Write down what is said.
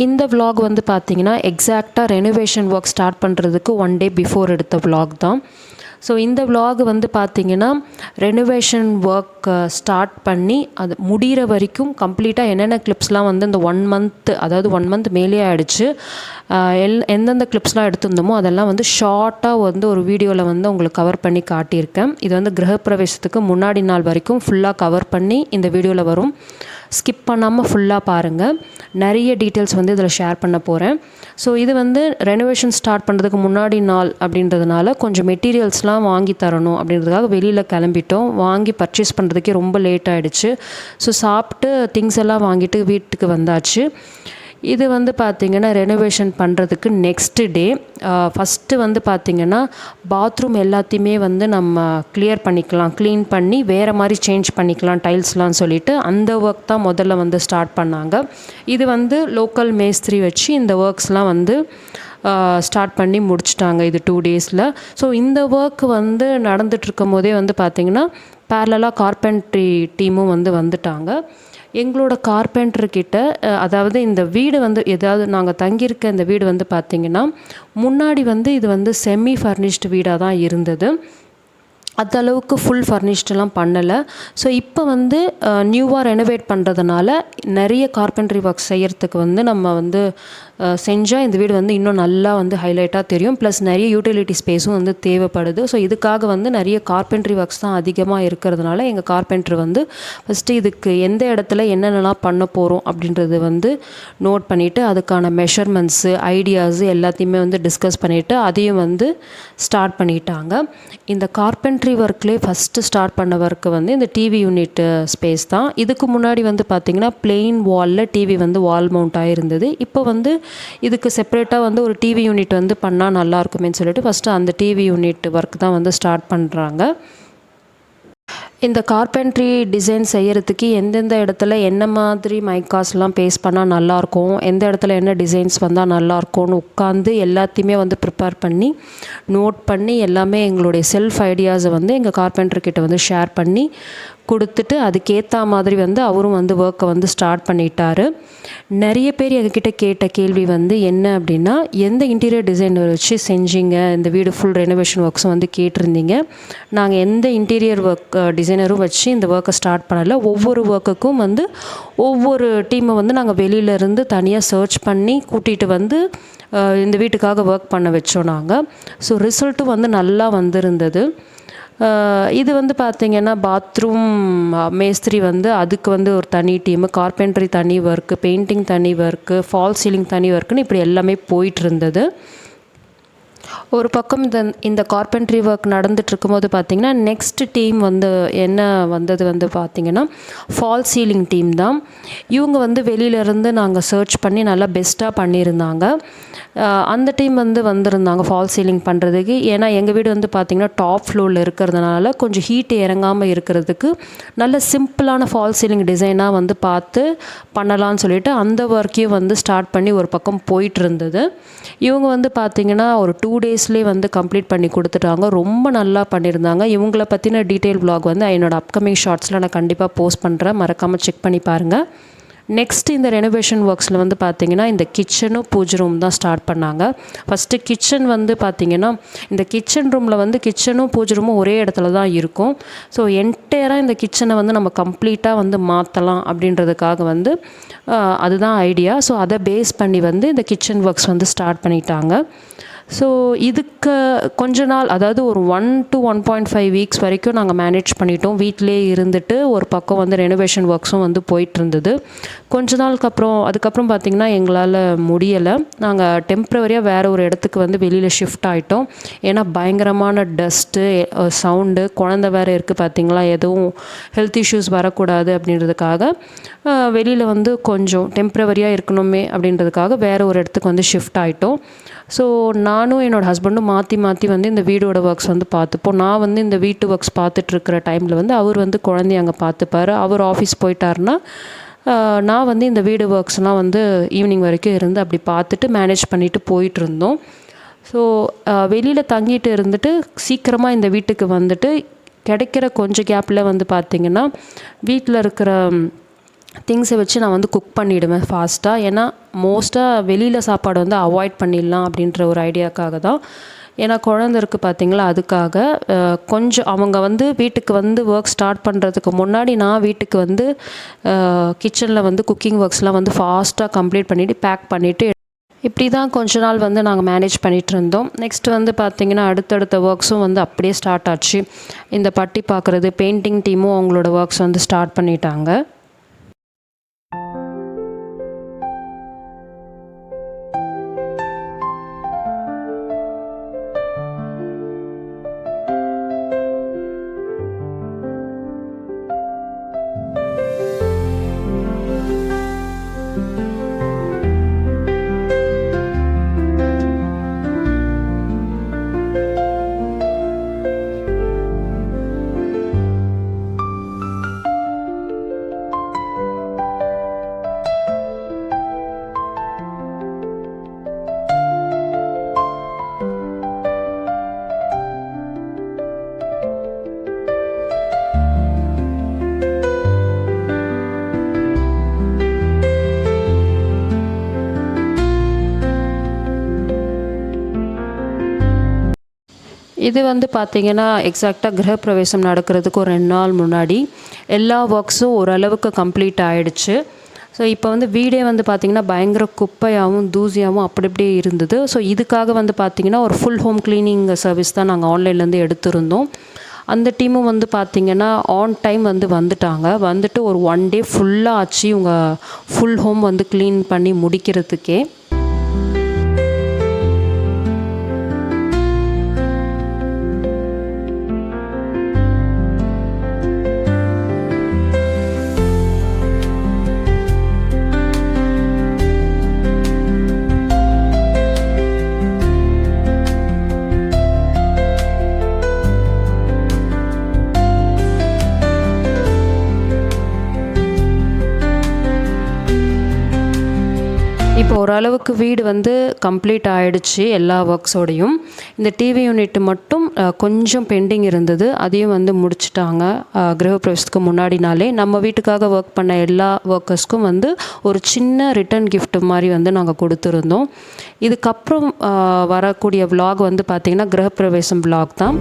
இந்த vlog வந்து பார்த்தீங்கன்னா எக்ஸாக்டாக ரெனோவேஷன் ஒர்க் ஸ்டார்ட் பண்ணுறதுக்கு 1 day பிஃபோர் எடுத்த vlog தான். ஸோ இந்த vlog வந்து பார்த்தீங்கன்னா ரெனோவேஷன் ஒர்க் ஸ்டார்ட் பண்ணி அது முடிகிற வரைக்கும் கம்ப்ளீட்டாக என்னென்ன கிளிப்ஸ்லாம் வந்து இந்த 1 month, அதாவது 1 month மேலே ஆகிடுச்சு, எந்தெந்த கிளிப்ஸ்லாம் எடுத்திருந்தோமோ அதெல்லாம் வந்து ஷார்ட்டாக வந்து ஒரு வீடியோவில் வந்து உங்களுக்கு கவர் பண்ணி காட்டியிருக்கேன். இது வந்து கிரகப்பிரவேசத்துக்கு முன்னாடி நாள் வரைக்கும் ஃபுல்லாக கவர் பண்ணி இந்த வீடியோவில் வரும். ஸ்கிப் பண்ணாமல் ஃபுல்லாக பாருங்கள். நிறைய டீட்டெயில்ஸ் வந்து இதில் ஷேர் பண்ண போகிறேன். ஸோ இது வந்து ரெனோவேஷன் ஸ்டார்ட் பண்ணுறதுக்கு முன்னாடி நாள் அப்படின்றதுனால கொஞ்சம் மெட்டீரியல்ஸ்லாம் வாங்கி தரணும் அப்படின்றதுக்காக வெளியில் கிளம்பிட்டோம். வாங்கி பர்ச்சேஸ் பண்ணுறதுக்கே ரொம்ப லேட் ஆகிடுச்சு. ஸோ சாப்பிட்டு திங்ஸ் எல்லாம் வாங்கிட்டு வீட்டுக்கு வந்தாச்சு. இது வந்து பார்த்திங்கன்னா ரெனோவேஷன் பண்ணுறதுக்கு நெக்ஸ்ட் டே ஃபஸ்ட்டு வந்து பார்த்திங்கன்னா பாத்ரூம் எல்லாத்தையுமே வந்து நம்ம க்ளீன் பண்ணி வேறு மாதிரி சேஞ்ச் பண்ணிக்கலாம் டைல்ஸ்லாம் சொல்லிவிட்டு அந்த ஒர்க் தான் முதல்ல வந்து ஸ்டார்ட் பண்ணாங்க. இது வந்து லோக்கல் மேஸ்திரி வச்சு இந்த ஒர்க்ஸ்லாம் வந்து ஸ்டார்ட் பண்ணி முடிச்சிட்டாங்க இது 2 daysல. ஸோ இந்த ஒர்க் வந்து நடந்துகிட்ருக்கும் போதே வந்து பார்த்திங்கன்னா பேரலாக கார்பென்ட்ரி டீமும் வந்து வந்துட்டாங்க. எங்களோட கார்பெண்டர்கிட்ட, அதாவது இந்த வீடு வந்து நாங்கள் தங்கியிருக்க இந்த வீடு வந்து பார்த்திங்கன்னா முன்னாடி வந்து இது வந்து செமி ஃபர்னிஷ்டு வீடாக தான் இருந்தது. அந்த அளவுக்கு ஃபுல் ஃபர்னிஷ்டெல்லாம் பண்ணலை. ஸோ இப்போ வந்து நியூவாக ரெனோவேட் பண்ணுறதுனால நிறைய கார்பென்ட்ரி ஒர்க் செய்கிறதுக்கு வந்து நம்ம வந்து செஞ்சால் இந்த வீடு வந்து இன்னும் நல்லா வந்து ஹைலைட்டாக தெரியும். ப்ளஸ் நிறைய யூட்டிலிட்டி ஸ்பேஸும் வந்து தேவைப்படுது. ஸோ இதுக்காக வந்து நிறைய கார்பென்ட்ரி ஒர்க்ஸ் தான் அதிகமாக இருக்கிறதுனால எங்கள் கார்பெண்டர் வந்து ஃபஸ்ட்டு இதுக்கு எந்த இடத்துல என்னென்னலாம் பண்ண போகிறோம் அப்படின்றது வந்து நோட் பண்ணிவிட்டு அதுக்கான மெஷர்மெண்ட்ஸு ஐடியாஸு எல்லாத்தையுமே வந்து டிஸ்கஸ் பண்ணிவிட்டு அதையும் வந்து ஸ்டார்ட் பண்ணிட்டாங்க. இந்த கார்பென்ட்ரி ஒர்க்லேயே ஃபஸ்ட்டு ஸ்டார்ட் பண்ண ஒர்க்கு வந்து இந்த டிவி யூனிட் ஸ்பேஸ் தான். இதுக்கு முன்னாடி வந்து பார்த்திங்கன்னா பிளெயின் வாலில் டிவி வந்து வால் மவுண்ட் ஆகிருந்தது. இப்போ வந்து இதுக்கு செப்பரேட்டாக வந்து ஒரு டிவி யூனிட் வந்து பண்ணால் நல்லாயிருக்குமேன்னு சொல்லிட்டு ஃபஸ்ட்டு அந்த டிவி யூனிட் ஒர்க் தான் வந்து ஸ்டார்ட் பண்ணுறாங்க. இந்த கார்பென்ட்ரி டிசைன் செய்கிறதுக்கு எந்தெந்த இடத்துல என்ன மாதிரி மைக்காஸ்லாம் பேஸ் பண்ணால் நல்லாயிருக்கும், எந்த இடத்துல என்ன டிசைன்ஸ் வந்தால் நல்லாயிருக்கும்னு உட்காந்து எல்லாத்தையுமே வந்து ப்ரிப்பேர் பண்ணி நோட் பண்ணி எல்லாமே எங்களுடைய செல்ஃப் ஐடியாஸை வந்து எங்கள் கார்பெண்டர்கிட்ட வந்து ஷேர் பண்ணி கொடுத்துட்டு அதுக்கேற்ற மாதிரி வந்து அவரும் வந்து ஒர்க்கை வந்து ஸ்டார்ட் பண்ணிட்டார். நிறைய பேர் எங்ககிட்ட கேட்ட கேள்வி வந்து என்ன அப்படின்னா, எந்த இன்டீரியர் டிசைனர் வச்சு செஞ்சீங்க இந்த வீடு ஃபுல் ரெனோவேஷன் ஒர்க்ஸும் வந்து கேட்டிருந்தீங்க. நாங்கள் எந்த இன்டீரியர் ஒர்க் டிசைனரும் வச்சு இந்த ஒர்க்கை ஸ்டார்ட் பண்ணலை. ஒவ்வொரு ஒர்க்குக்கும் வந்து ஒவ்வொரு டீமை வந்து நாங்கள் வெளியிலேருந்து தனியாக சர்ச் பண்ணி கூட்டிகிட்டு வந்து இந்த வீட்டுக்காக ஒர்க் பண்ண வச்சோம் நாங்கள். ஸோ ரிசல்ட்டும் வந்து நல்லா வந்திருந்தது. இது வந்து பார்த்திங்கன்னா பாத்ரூம் மேஸ்திரி வந்து அதுக்கு வந்து ஒரு தனி டீமு, கார்பென்ட்ரி தனி ஒர்க்கு, பெயிண்டிங் தனி ஒர்க்கு, ஃபால் சீலிங் தனி ஒர்க்குன்னு இப்படி எல்லாமே போயிட்டுருந்தது. ஒரு பக்கம் இந்த கார்பென்ட்ரி ஒர்க் நடந்துகிட்ருக்கும் போது பார்த்திங்கன்னா நெக்ஸ்ட் டீம் வந்து என்ன வந்தது வந்து பார்த்திங்கன்னா ஃபால் சீலிங் டீம் தான். இவங்க வந்து வெளியிலேருந்து நாங்கள் சர்ச் பண்ணி நல்லா பெஸ்ட்டாக பண்ணியிருந்தாங்க. அந்த டீம் வந்து வந்திருந்தாங்க ஃபால் சீலிங் பண்ணுறதுக்கு. ஏன்னா எங்கள் வீடு வந்து பார்த்திங்கன்னா டாப் ஃப்ளோரில் இருக்கிறதுனால கொஞ்சம் ஹீட் இறங்காமல் இருக்கிறதுக்கு நல்ல சிம்பிளான ஃபால் சீலிங் டிசைனாக வந்து பார்த்து பண்ணலான்னு சொல்லிட்டு அந்த ஒர்க்கையும் வந்து ஸ்டார்ட் பண்ணி ஒரு பக்கம் போயிட்டு இருந்தது. இவங்க வந்து பார்த்திங்கன்னா ஒரு 2 daysலேயே வந்து கம்ப்ளீட் பண்ணி கொடுத்துட்டாங்க. ரொம்ப நல்லா பண்ணியிருந்தாங்க. இவங்கள பற்றின டீட்டெயில் vlog வந்து என்னோடய அப்கமிங் ஷார்ட்ஸில் நான் கண்டிப்பாக போஸ்ட் பண்ணுறேன். மறக்காமல் செக் பண்ணி பாருங்கள். நெக்ஸ்ட் இந்த ரெனோவேஷன் ஒர்க்ஸில் வந்து பார்த்திங்கன்னா இந்த கிச்சனும் பூஜை ரூம் தான் ஸ்டார்ட் பண்ணாங்க. ஃபஸ்ட்டு கிச்சன் வந்து பார்த்திங்கன்னா இந்த கிச்சன் ரூமில் வந்து கிச்சனும் பூஜை ரூமும் ஒரே இடத்துல தான் இருக்கும். ஸோ என்டையராக இந்த கிச்சனை வந்து நம்ம கம்ப்ளீட்டாக வந்து மாற்றலாம் அப்படின்றதுக்காக வந்து அதுதான் ஐடியா. ஸோ அதை பேஸ் பண்ணி வந்து இந்த கிச்சன் ஒர்க்ஸ் வந்து ஸ்டார்ட் பண்ணிட்டாங்க. ஸோ இதுக்கு கொஞ்ச நாள், அதாவது ஒரு 1 to 1.5 weeks வரைக்கும் நாங்கள் மேனேஜ் பண்ணிட்டோம். வீட்டிலே இருந்துட்டு ஒரு பக்கம் வந்து ரெனோவேஷன் ஒர்க்ஸும் வந்து போயிட்டுருந்தது. கொஞ்ச நாளுக்கு அதுக்கப்புறம் பார்த்திங்கன்னா எங்களால் முடியலை. நாங்கள் டெம்ப்ரவரியாக வேறு ஒரு இடத்துக்கு வந்து வெளியில் ஷிஃப்ட் ஆகிட்டோம். ஏன்னா பயங்கரமான டஸ்ட்டு, சவுண்டு, குழந்த வேறு இருக்குது பார்த்திங்களா, எதுவும் ஹெல்த் இஷ்யூஸ் வரக்கூடாது அப்படின்றதுக்காக வெளியில் வந்து கொஞ்சம் டெம்ப்ரவரியாக இருக்கணுமே அப்படின்றதுக்காக வேறு ஒரு இடத்துக்கு வந்து ஷிஃப்ட் ஆகிட்டோம். ஸோ நானும் என்னோடய ஹஸ்பண்டும் மாற்றி வந்து இந்த வீடோட ஒர்க்ஸ் வந்து பார்த்துப்போம். நான் வந்து இந்த வீட்டு ஒர்க்ஸ் பார்த்துட்ருக்கிற டைமில் வந்து அவர் வந்து குழந்தைய அங்கே பார்த்துப்பார். அவர் ஆஃபீஸ் போயிட்டாருன்னா நான் வந்து இந்த வீடு ஒர்க்ஸ்லாம் வந்து ஈவினிங் வரைக்கும் இருந்து அப்படி பார்த்துட்டு மேனேஜ் பண்ணிவிட்டு போயிட்டுருந்தோம். ஸோ வெளியில் தங்கிட்டு இருந்துட்டு சீக்கிரமாக இந்த வீட்டுக்கு வந்துட்டு கிடைக்கிற கொஞ்சம் கேப்பில் வந்து பார்த்திங்கன்னா வீட்டில் இருக்கிற திங்ஸை வச்சு நான் வந்து குக் பண்ணிவிடுவேன் ஃபாஸ்ட்டாக. ஏன்னா மோஸ்ட்டாக வெளியில் சாப்பாடு வந்து அவாய்ட் பண்ணிடலாம் அப்படின்ற ஒரு ஐடியாக்காக தான். ஏன்னா குழந்த இருக்குது பார்த்தீங்களா, அதுக்காக கொஞ்சம் அவங்க வந்து வீட்டுக்கு வந்து ஒர்க் ஸ்டார்ட் பண்ணுறதுக்கு முன்னாடி நான் வீட்டுக்கு வந்து கிச்சனில் வந்து குக்கிங் ஒர்க்ஸ்லாம் வந்து ஃபாஸ்ட்டாக கம்ப்ளீட் பண்ணிவிட்டு பேக் பண்ணிவிட்டு இப்படி தான் கொஞ்ச நாள் வந்து நாங்கள் மேனேஜ் பண்ணிகிட்டு இருந்தோம். நெக்ஸ்ட் வந்து பார்த்திங்கன்னா அடுத்தடுத்த ஒர்க்ஸும் வந்து அப்படியே ஸ்டார்ட் ஆச்சு. இந்த பட்டி பார்க்குறது, பெயிண்டிங் டீமும் அவங்களோட ஒர்க்ஸ் வந்து ஸ்டார்ட் பண்ணிட்டாங்க. இது வந்து பார்த்திங்கன்னா எக்ஸாக்டாக கிரகப்பிரவேசம் நடக்கிறதுக்கு ஒரு 2 நாள் முன்னாடி எல்லா ஒர்க்ஸும் ஓரளவுக்கு கம்ப்ளீட் ஆகிடுச்சு. ஸோ இப்போ வந்து வீடே வந்து பார்த்திங்கன்னா பயங்கர குப்பையாகவும் தூசியாகவும் அப்படி இப்படியே இருந்தது. ஸோ இதுக்காக வந்து பார்த்திங்கன்னா ஒரு ஃபுல் ஹோம் க்ளீனிங் சர்வீஸ் தான் நாங்கள் ஆன்லைன்லேருந்து எடுத்திருந்தோம். அந்த டீமும் வந்து பார்த்திங்கன்னா ஆன் டைம் வந்து வந்துட்டு ஒரு 1 டே ஃபுல்லாக ஆச்சு இவங்க ஃபுல் ஹோம் வந்து க்ளீன் பண்ணி முடிக்கிறதுக்கே. இப்போ ஓரளவுக்கு வீடு வந்து கம்ப்ளீட் ஆகிடுச்சு எல்லா ஒர்க்ஸோடையும். இந்த டிவி யூனிட் மட்டும் கொஞ்சம் பெண்டிங் இருந்தது, அதையும் வந்து முடிச்சிட்டாங்க. கிரகப்பிரவேசத்துக்கு முன்னாடி நாளே நம்ம வீட்டுக்காக ஒர்க் பண்ண எல்லா ஒர்க்கர்ஸ்க்கும் வந்து ஒரு சின்ன ரிட்டன் கிஃப்ட் மாதிரி வந்து நாங்கள் கொடுத்துருந்தோம். இதுக்கப்புறம் வரக்கூடிய விலாக் வந்து பார்த்திங்கன்னா கிரகப்பிரவேசம் விலாக் தான்.